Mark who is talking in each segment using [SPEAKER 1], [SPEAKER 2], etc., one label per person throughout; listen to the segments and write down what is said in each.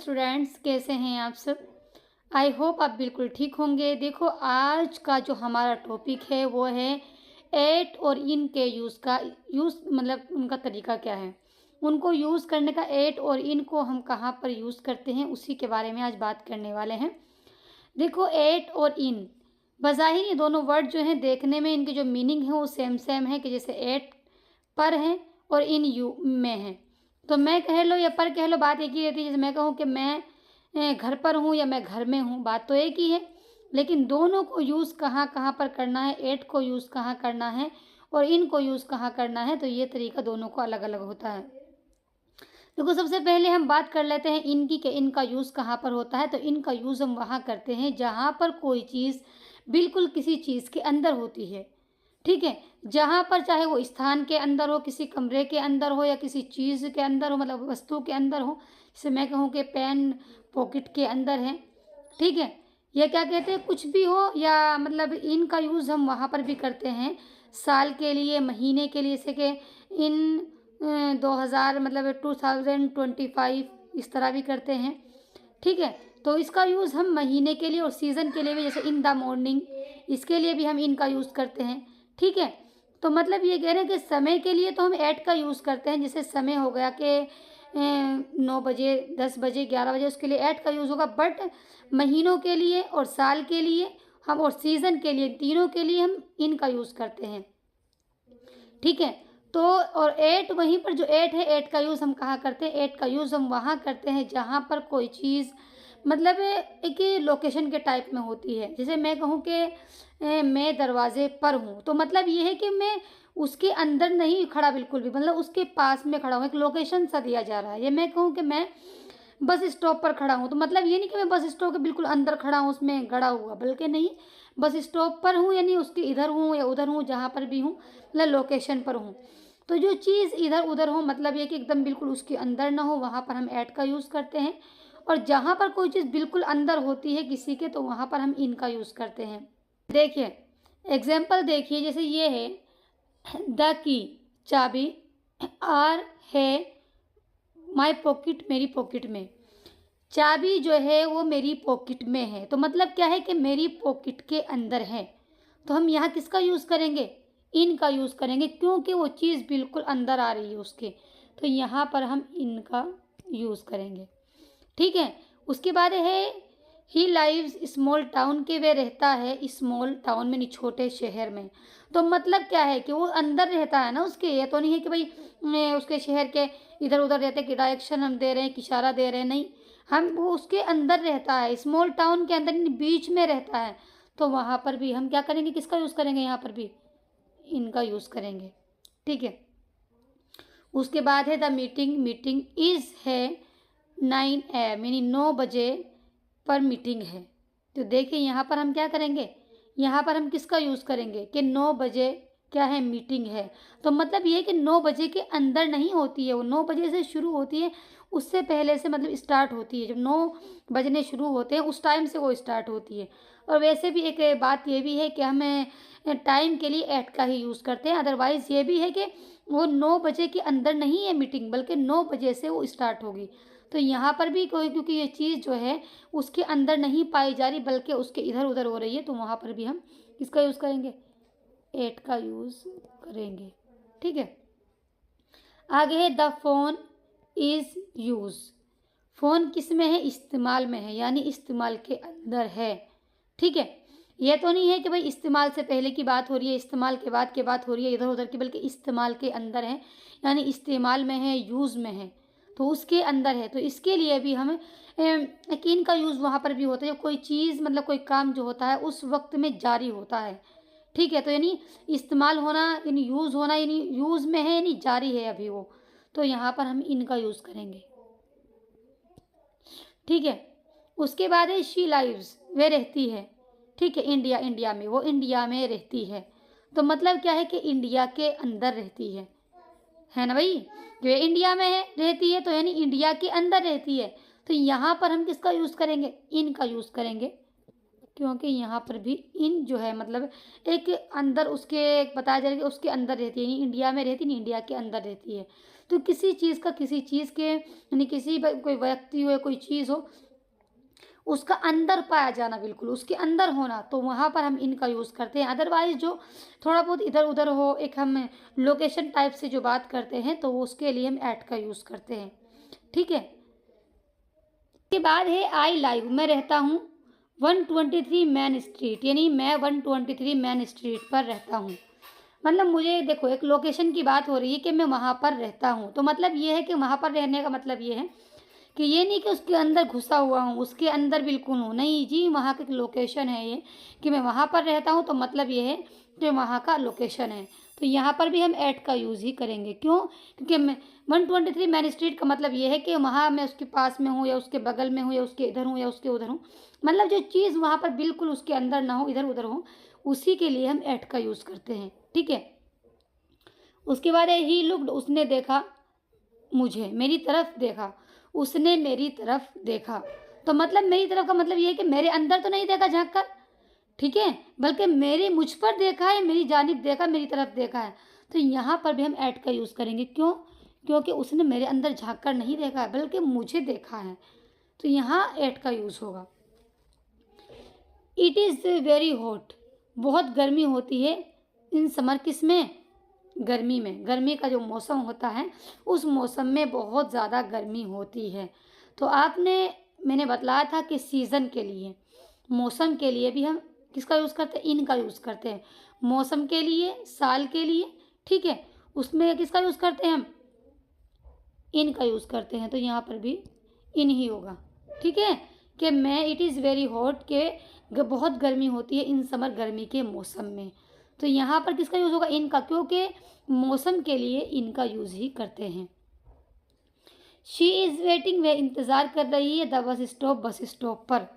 [SPEAKER 1] Students, कैसे हैं आप सब। आई होप आप बिल्कुल ठीक होंगे। देखो, आज का जो हमारा टॉपिक है वो है एट और इन के यूज़ मतलब उनका तरीका क्या है, उनको यूज़ करने का। एट और इन को हम कहाँ पर यूज़ करते हैं उसी के बारे में आज बात करने वाले हैं। देखो, एट और इन बज़ाहिर ये दोनों वर्ड जो हैं देखने में इनकी जो मीनिंग है वो सेम सेम है कि जैसे एट पर है और इन यू में है। तो मैं कह लो या पर कह लो, बात एक ही रहती है। जैसे मैं कहूँ कि मैं घर पर हूँ या मैं घर में हूँ, बात तो एक ही है। लेकिन दोनों को यूज़ कहाँ कहाँ पर करना है, एट को यूज़ कहाँ करना है और इन को यूज़ कहाँ करना है, तो ये तरीका दोनों को अलग अलग होता है। देखो, सबसे पहले हम बात कर लेते हैं इनकी कि इनका यूज़ कहाँ पर होता है। तो इनका यूज़ हम वहाँ करते हैं जहाँ पर कोई चीज़ बिल्कुल किसी चीज़ के अंदर होती है। ठीक है, जहाँ पर चाहे वो स्थान के अंदर हो, किसी कमरे के अंदर हो या किसी चीज़ के अंदर हो, मतलब वस्तु के अंदर हो। जैसे मैं कहूँ कि पेन पॉकेट के अंदर है। ठीक है, या क्या कहते हैं, कुछ भी हो, या मतलब इनका यूज़ हम वहाँ पर भी करते हैं साल के लिए, महीने के लिए। जैसे कि इन 2000 मतलब 2025 इस तरह भी करते हैं। ठीक है, तो इसका यूज़ हम महीने के लिए और सीज़न के लिए भी, जैसे इन द मॉर्निंग, इसके लिए भी हम इनका यूज़ करते हैं। ठीक है, तो मतलब ये कह रहे हैं कि समय के लिए तो हम एट का यूज़ करते हैं। जैसे समय हो गया कि 9 बजे, 10 बजे, 11 बजे, उसके लिए एट का यूज़ होगा। बट महीनों के लिए और साल के लिए हम और सीज़न के लिए, तीनों के लिए हम इनका यूज़ करते हैं। ठीक है, तो और एट, वहीं पर जो एट है, एट का यूज़ हम कहाँ करते हैं, एट का यूज़ हम वहाँ करते हैं जहाँ पर कोई चीज़ मतलब एक लोकेशन के टाइप में होती है। जैसे मैं कहूँ कि मैं दरवाजे पर हूँ, तो मतलब ये है कि मैं उसके अंदर नहीं खड़ा बिल्कुल भी, मतलब उसके पास में खड़ा हूँ, एक लोकेशन सा दिया जा रहा है। ये मैं कहूँ कि मैं बस स्टॉप पर खड़ा हूँ, तो मतलब ये नहीं कि मैं बस स्टॉप के बिल्कुल अंदर खड़ा हूँ उसमें गड़ा हुआ, बल्कि नहीं, बस स्टॉप पर हूँ, यानी उसके इधर हूँ या उधर हूँ, जहाँ पर भी हूँ, मतलब लोकेशन पर हूँ। तो जो चीज़ इधर उधर हो, मतलब ये कि एकदम बिल्कुल उसके अंदर ना हो, वहाँ पर हम एट का यूज़ करते हैं। और जहाँ पर कोई चीज़ बिल्कुल अंदर होती है किसी के, तो वहाँ पर हम इनका यूज़ करते हैं। देखिए, एग्जाम्पल देखिए, जैसे ये है द की, चाबी, आर है माई पॉकेट, मेरी पॉकेट में। चाबी जो है वो मेरी पॉकेट में है, तो मतलब क्या है कि मेरी पॉकेट के अंदर है। तो हम यहाँ किसका यूज़ करेंगे, इन का यूज़ करेंगे, क्योंकि वो चीज़ बिल्कुल अंदर आ रही है उसके। तो यहाँ पर हम इनका यूज़ करेंगे। ठीक है, उसके बाद है ही लाइव्स स्मॉल टाउन, के वे रहता है स्मॉल टाउन में, छोटे शहर में। तो मतलब क्या है कि वो अंदर रहता है ना उसके, ये तो नहीं है कि भाई उसके शहर के इधर उधर रहते कि डायरेक्शन हम दे रहे हैं, इशारा दे रहे हैं, नहीं। हम वो उसके अंदर रहता है, स्मॉल टाउन के अंदर, बीच में रहता है। तो वहाँ पर भी हम क्या करेंगे, किसका यूज़ करेंगे, यहाँ पर भी इनका यूज़ करेंगे। ठीक है, उसके बाद है द मीटिंग, मीटिंग इज़ है 9 AM, यानी 9 बजे पर मीटिंग है। तो देखिए यहाँ पर हम क्या करेंगे, यहाँ पर हम किसका यूज़ करेंगे कि 9 बजे क्या है, मीटिंग है। तो मतलब ये कि 9 बजे के अंदर नहीं होती है, वो 9 बजे से शुरू होती है, उससे पहले से मतलब स्टार्ट होती है। जब 9 बजने शुरू होते हैं उस टाइम से वो स्टार्ट होती है। और वैसे भी एक बात ये भी है कि हमें टाइम के लिए एट का ही यूज़ करते हैं। अदरवाइज़ ये भी है कि वो 9 बजे के अंदर नहीं है मीटिंग, बल्कि 9 बजे से वो स्टार्ट होगी। तो यहाँ पर भी कोई, क्योंकि ये चीज़ जो है उसके अंदर नहीं पाई जा रही, बल्कि उसके इधर उधर हो रही है, तो वहाँ पर भी हम किसका यूज़ करेंगे, एट का यूज़ करेंगे। ठीक है, आगे है the phone is use. Phone किस में है, इस्तेमाल में है, यानी इस्तेमाल के अंदर है। ठीक है, ये तो नहीं है कि भाई इस्तेमाल से पहले की बात हो रही है, इस्तेमाल के बाद की बात हो रही है, इधर उधर की, बल्कि इस्तेमाल के अंदर है, यानी इस्तेमाल में है, यूज़ में है, तो उसके अंदर है। तो इसके लिए भी हमें एक इन का यूज़ वहाँ पर भी होता है, जब कोई चीज़ मतलब कोई काम जो होता है उस वक्त में जारी होता है। ठीक है, तो यानी इस्तेमाल होना, यानी यूज़ होना, यानी यूज़ में है, यानी जारी है अभी वो। तो यहाँ पर हम इनका यूज़ करेंगे। ठीक है, उसके बाद है शी लाइव्स, वे रहती है। ठीक है, इंडिया, इंडिया में, वो इंडिया में रहती है। तो मतलब क्या है कि इंडिया के अंदर रहती है ना भाई। वे इंडिया में है, रहती है, तो यानी इंडिया के अंदर रहती है। तो यहाँ पर हम किसका यूज़ करेंगे, इन का यूज़ करेंगे, क्योंकि यहाँ पर भी इन जो है मतलब एक अंदर उसके बताया जाएगा कि उसके अंदर रहती है, यानी इंडिया में रहती नहीं, इंडिया के अंदर रहती है। तो किसी चीज़ का किसी चीज़ के यानी किसी कोई व्यक्ति हो या कोई चीज़ हो, उसका अंदर पाया जाना, बिल्कुल उसके अंदर होना, तो वहाँ पर हम इन का यूज़ करते हैं। अदरवाइज़ जो थोड़ा बहुत इधर उधर हो, एक हम लोकेशन टाइप से जो बात करते हैं, तो उसके लिए हम एट का यूज़ करते हैं। ठीक है। इसके बाद है आई लाइव, मैं रहता हूँ 123 मैन स्ट्रीट, यानी मैं 123 मैन स्ट्रीट पर रहता हूँ। मतलब मुझे देखो, एक लोकेशन की बात हो रही है कि मैं वहाँ पर रहता हूँ, तो मतलब ये है कि वहाँ पर रहने का मतलब ये है कि ये नहीं कि उसके अंदर घुसा हुआ हूँ, उसके अंदर बिल्कुल हूँ, नहीं जी, वहाँ की लोकेशन है ये, कि मैं वहाँ पर रहता हूँ, तो मतलब ये है कि वहाँ का लोकेशन है। तो यहाँ पर भी हम एट का यूज़ ही करेंगे। क्यों? क्योंकि मैं 123 मैन स्ट्रीट का मतलब ये है कि वहाँ मैं उसके पास में हूँ, या उसके बगल में हूँ, या उसके इधर हूँ, या उसके उधर हूँ। मतलब जो चीज़ वहाँ पर बिल्कुल उसके अंदर ना हो, इधर उधर हो, उसी के लिए हम एट का यूज़ करते हैं। ठीक है। उसके बाद है ही लुक्ड, उसने देखा मुझे, मेरी तरफ देखा, उसने मेरी तरफ देखा। तो मतलब मेरी तरफ का मतलब ये है कि मेरे अंदर तो नहीं देखा झाँक कर, ठीक है, बल्कि मेरी मुझ पर देखा है, मेरी जानिब देखा, मेरी तरफ देखा है। तो यहाँ पर भी हम एट का यूज़ करेंगे। क्यों? क्योंकि उसने मेरे अंदर झाँक कर नहीं देखा है, बल्कि मुझे देखा है, तो यहाँ एट का यूज़ होगा। इट इज़ वेरी हॉट, बहुत गर्मी होती है इन समर, किस में? गर्मी में। गर्मी का जो मौसम होता है, उस मौसम में बहुत ज़्यादा गर्मी होती है। तो मैंने बतलाया था कि सीज़न के लिए, मौसम के लिए भी हम किसका यूज़ करते हैं? इन का यूज़ करते हैं। मौसम के लिए, साल के लिए, ठीक है, उसमें किसका यूज़ करते हैं हम? इन का यूज़ करते हैं। तो यहाँ पर भी इन ही होगा। ठीक है, कि मैं इट इज़ वेरी हॉट, के बहुत गर्मी होती है इन समर, गर्मी के मौसम में। तो यहाँ पर किसका यूज़ होगा? इन का, क्योंकि मौसम के लिए इन का यूज़ ही करते हैं। शी इज़ वेटिंग, वह इंतज़ार कर रही है, the bus stop, bus stop पर,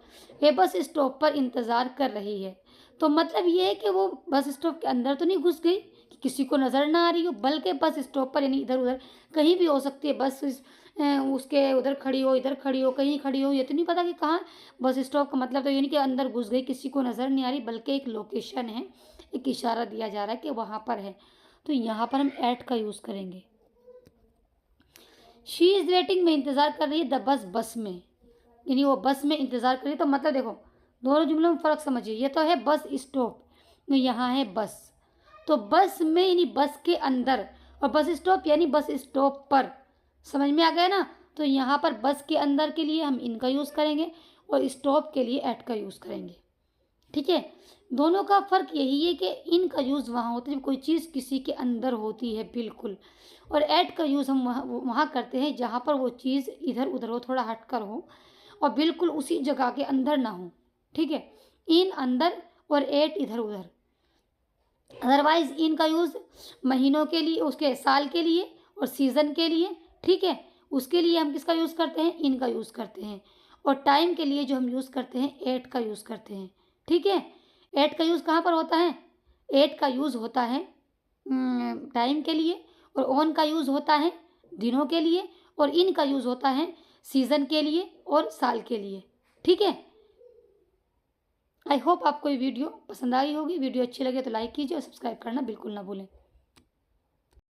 [SPEAKER 1] वह बस स्टॉप पर इंतज़ार कर रही है। तो मतलब ये है कि वो बस स्टॉप के अंदर तो नहीं घुस गई कि किसी को नज़र ना आ रही हो, बल्कि बस स्टॉप पर, यानी इधर उधर कहीं भी हो सकती है बस, उसके उधर खड़ी हो, इधर खड़ी हो, कहीं खड़ी हो, ये तो नहीं पता कि कहाँ। बस स्टॉप का मतलब तो ये नहीं कि अंदर घुस गई, किसी को नज़र नहीं आ रही, बल्कि एक लोकेशन है, एक इशारा दिया जा रहा है कि वहाँ पर है। तो यहाँ पर हम एट का यूज़ करेंगे। शी इज़ वेटिंग, में इंतज़ार कर रही है, द बस, बस में, यानी वो बस में इंतज़ार कर रही है। तो मतलब देखो, दोनों जुमलों में फ़र्क समझिए। ये तो है बस स्टॉप, यहाँ है बस, तो बस में यानी बस के अंदर, और बस स्टॉप यानी बस स्टॉप पर। समझ में आ गया ना? तो यहाँ पर बस के अंदर के लिए हम इनका यूज़ करेंगे, और स्टॉप के लिए एट का यूज़ करेंगे। ठीक है, दोनों का फ़र्क यही है कि इन का यूज़ वहाँ होता है जब कोई चीज़ किसी के अंदर होती है, बिल्कुल, और एट का यूज़ हम वहाँ करते हैं जहाँ पर वो चीज़ इधर उधर हो, थोड़ा हटकर हो, और बिल्कुल उसी जगह के अंदर ना हो। ठीक है, इन अंदर और एट इधर उधर। अदरवाइज इन का यूज़ महीनों के लिए, उसके साल के लिए और सीज़न के लिए, ठीक है, उसके लिए हम किसका यूज़ करते हैं? इन का यूज़ करते हैं। और टाइम के लिए जो हम यूज़ करते हैं, एट का यूज़ करते हैं। ठीक है, एट का यूज़ कहाँ पर होता है? एट का यूज़ होता है टाइम के लिए, और ऑन का यूज़ होता है दिनों के लिए, और इन का यूज़ होता है सीज़न के लिए और साल के लिए। ठीक है, आई होप आपको ये वीडियो पसंद आई होगी। वीडियो अच्छी लगे तो लाइक कीजिए और सब्सक्राइब करना बिल्कुल ना भूलें।